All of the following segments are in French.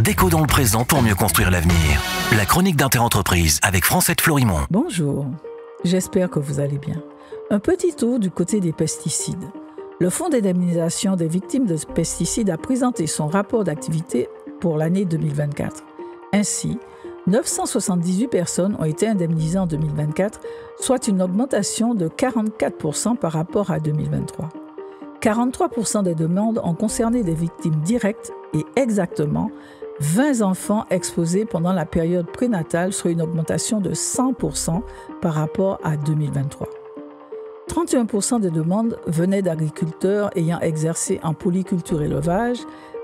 Déco dans le présent pour mieux construire l'avenir. La chronique d'Interentreprise avec Francette Florimond. Bonjour, j'espère que vous allez bien. Un petit tour du côté des pesticides. Le Fonds d'indemnisation des victimes de pesticides a présenté son rapport d'activité pour l'année 2024. Ainsi, 978 personnes ont été indemnisées en 2024, soit une augmentation de 44% par rapport à 2023. 43% des demandes ont concerné des victimes directes et exactement 20 enfants exposés pendant la période prénatale, soit une augmentation de 100% par rapport à 2023. 31% des demandes venaient d'agriculteurs ayant exercé en polyculture élevage,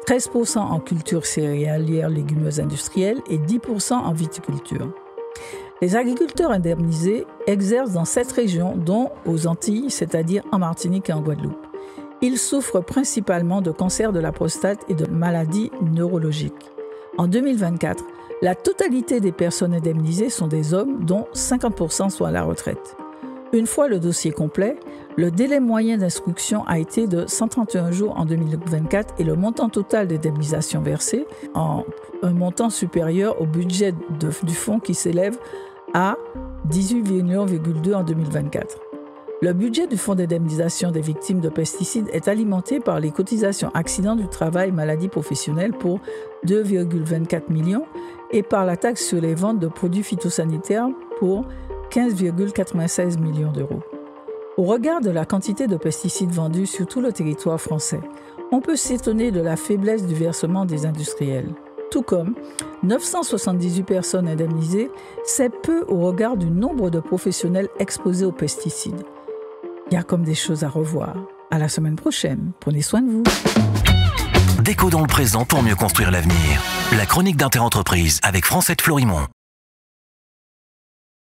13% en culture céréalière légumeuse industrielle et 10% en viticulture. Les agriculteurs indemnisés exercent dans 7 régions, dont aux Antilles, c'est-à-dire en Martinique et en Guadeloupe. Ils souffrent principalement de cancer de la prostate et de maladies neurologiques. En 2024, la totalité des personnes indemnisées sont des hommes, dont 50% sont à la retraite. Une fois le dossier complet, le délai moyen d'instruction a été de 131 jours en 2024 et le montant total d'indemnisation versée en un montant supérieur au budget du fonds qui s'élève à 18,2 millions en 2024. Le budget du fonds d'indemnisation des victimes de pesticides est alimenté par les cotisations accidents du travail et maladies professionnelles pour 2,24 millions et par la taxe sur les ventes de produits phytosanitaires pour 15,96 millions d'euros. Au regard de la quantité de pesticides vendus sur tout le territoire français, on peut s'étonner de la faiblesse du versement des industriels. Tout comme 978 personnes indemnisées, c'est peu au regard du nombre de professionnels exposés aux pesticides. Il y a comme des choses à revoir. À la semaine prochaine. Prenez soin de vous. Déco dans le présent pour mieux construire l'avenir. La chronique d'Interentreprise avec Francette Florimond.